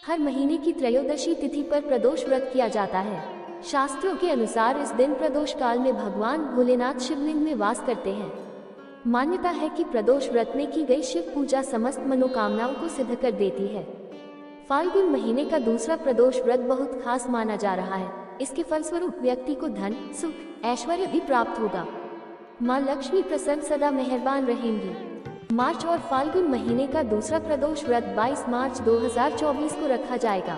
हर महीने की त्रयोदशी तिथि पर प्रदोष व्रत किया जाता है। शास्त्रों के अनुसार इस दिन प्रदोष काल में भगवान भोलेनाथ शिवलिंग में वास करते हैं। मान्यता है कि प्रदोष व्रत में की गई शिव पूजा समस्त मनोकामनाओं को सिद्ध कर देती है। फाल्गुन महीने का दूसरा प्रदोष व्रत बहुत खास माना जा रहा है। इसके फलस्वरूप व्यक्ति को धन, सुख, ऐश्वर्य भी प्राप्त होगा। माँ लक्ष्मी प्रसन्न सदा मेहरबान रहेंगी। मार्च और फाल्गुन महीने का दूसरा प्रदोष व्रत 22 मार्च 2024 को रखा जाएगा।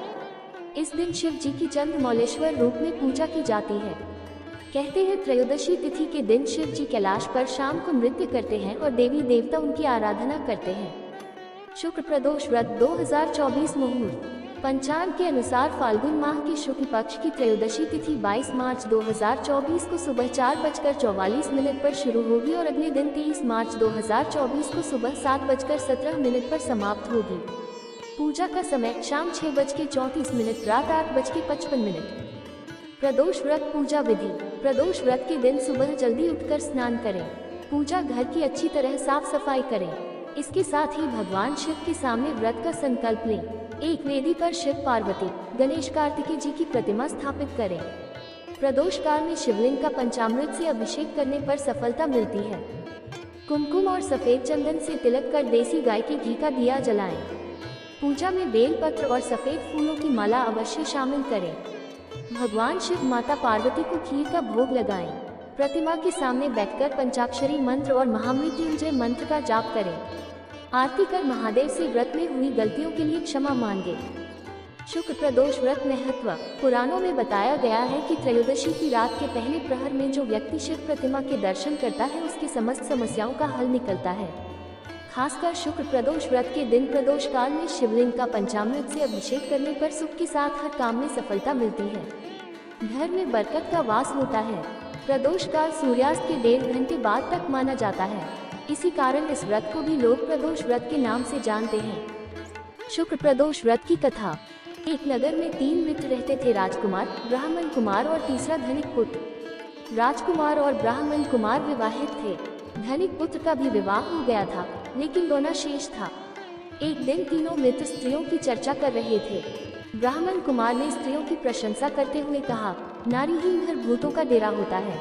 इस दिन शिव जी की चंद्रमौलेश्वर रूप में पूजा की जाती है। कहते हैं त्रयोदशी तिथि के दिन शिव जी कैलाश पर शाम को नृत्य करते हैं और देवी देवता उनकी आराधना करते हैं। शुक्ल प्रदोष व्रत 2024 मुहूर्त। पंचांग के अनुसार फाल्गुन माह के शुक्ल पक्ष की त्रयोदशी तिथि 22 मार्च 2024 को सुबह 4:44 पर शुरू होगी और अगले दिन 23 मार्च 2024 को सुबह 7:17 पर समाप्त होगी। पूजा का समय शाम 6:34, रात 8:55। प्रदोष व्रत पूजा विधि। प्रदोष व्रत के दिन सुबह जल्दी उठकर स्नान करें। पूजा घर की अच्छी तरह साफ सफाई करें। इसके साथ ही भगवान शिव के सामने व्रत का संकल्प लें। एक वेदी पर शिव पार्वती, गणेश कार्तिकेय जी की प्रतिमा स्थापित करें। प्रदोष काल में शिवलिंग का पंचामृत से अभिषेक करने पर सफलता मिलती है। कुमकुम और सफेद चंदन से तिलक कर देसी गाय के घी का दिया जलाएं। पूजा में बेल पत्र और सफेद फूलों की माला अवश्य शामिल करें। भगवान शिव माता पार्वती को खीर का भोग लगाएं। प्रतिमा के सामने बैठकर पंचाक्षरी मंत्र और महामृत्युंजय मंत्र का जाप करें। आरती कर महादेव से व्रत में हुई गलतियों के लिए क्षमा मांगे। शुक्ल प्रदोष व्रत महत्व। पुराणों में बताया गया है कि त्रयोदशी की रात के पहले प्रहर में जो व्यक्ति शिव प्रतिमा के दर्शन करता है उसकी समस्त समस्याओं का हल निकलता है। खासकर शुक्ल प्रदोष व्रत के दिन प्रदोष काल में शिवलिंग का पंचामृत से अभिषेक करने पर सुख के साथ हर काम में सफलता मिलती है। घर में बरकत का वास होता है। प्रदोष काल सूर्यास्त के 1.5 घंटे बाद तक माना जाता है। इसी कारण इस व्रत को भी लोग प्रदोष व्रत के नाम से जानते हैं। शुक्ल प्रदोष व्रत की कथा। एक नगर में 3 मित्र रहते थे, राजकुमार, ब्राह्मण कुमार और तीसरा धनिक पुत्र। राजकुमार और ब्राह्मण कुमार विवाहित थे। धनिक पुत्र का भी विवाह हो गया था, लेकिन रोना शेष था। एक दिन तीनों मित्र स्त्रियों की चर्चा कर रहे थे। ब्राह्मण कुमार ने स्त्रियों की प्रशंसा करते हुए कहा, नारी ही घर भूतों का डेरा होता है।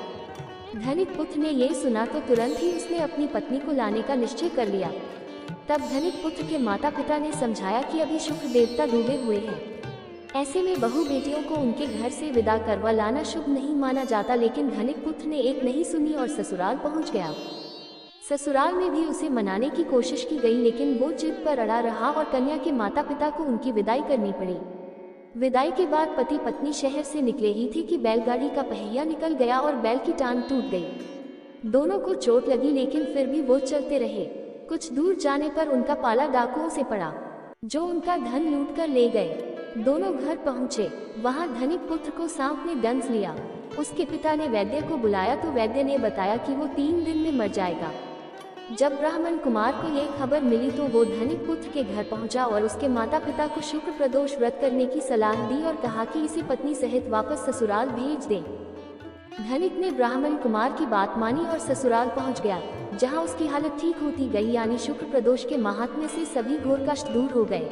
धनिक पुत्र ने ये सुना तो तुरंत ही उसने अपनी पत्नी को लाने का निश्चय कर लिया। तब धनिक पुत्र के माता पिता ने समझाया कि अभी शुक्र देवता डूबे हुए हैं। ऐसे में बहू बेटियों को उनके घर से विदा करवा लाना शुभ नहीं माना जाता, लेकिन धनिक पुत्र ने एक नहीं सुनी और ससुराल पहुंच गया। ससुराल में भी उसे मनाने की कोशिश की गई, लेकिन वो जिद पर अड़ा रहा और कन्या के माता पिता को उनकी विदाई करनी पड़ी। विदाई के बाद पति पत्नी शहर से निकले ही थे कि बैलगाड़ी का पहिया निकल गया और बैल की टांग टूट गई। दोनों को चोट लगी, लेकिन फिर भी वो चलते रहे। कुछ दूर जाने पर उनका पाला डाकुओं से पड़ा, जो उनका धन लूट कर ले गए। दोनों घर पहुंचे। वहां धनिक पुत्र को सांप ने डंस लिया। उसके पिता ने वैद्य को बुलाया तो वैद्य ने बताया कि वो 3 दिन में मर जाएगा। जब ब्राह्मण कुमार को ये खबर मिली तो वो धनिक पुत्र के घर पहुंचा और उसके माता पिता को शुक्ल प्रदोष व्रत करने की सलाह दी और कहा कि इसे पत्नी सहित वापस ससुराल भेज दें। धनिक ने ब्राह्मण कुमार की बात मानी और ससुराल पहुंच गया, जहां उसकी हालत ठीक होती गई, यानी शुक्ल प्रदोष के महात्म्य से सभी घोर कष्ट दूर हो गए।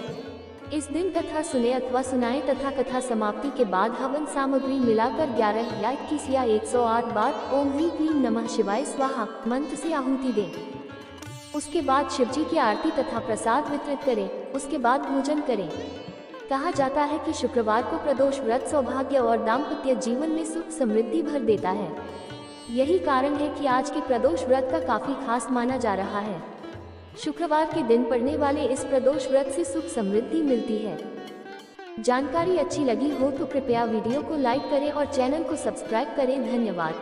इस दिन कथा सुने अथवा सुनाएं तथा कथा समाप्ति के बाद हवन सामग्री मिलाकर 11 या 21 या 108 बार ओम ह्रीं क्लीं नमः शिवाय स्वाहा मंत्र से आहुति दें। उसके बाद शिवजी की आरती तथा प्रसाद वितरित करें। उसके बाद भोजन करें। कहा जाता है कि शुक्रवार को प्रदोष व्रत सौभाग्य और दाम्पत्य जीवन में सुख समृद्धि भर देता है। यही कारण है कि आज के प्रदोष व्रत का काफी खास माना जा रहा है। शुक्रवार के दिन पड़ने वाले इस प्रदोष व्रत से सुख समृद्धि मिलती है। जानकारी अच्छी लगी हो तो कृपया वीडियो को लाइक करें और चैनल को सब्सक्राइब करें। धन्यवाद।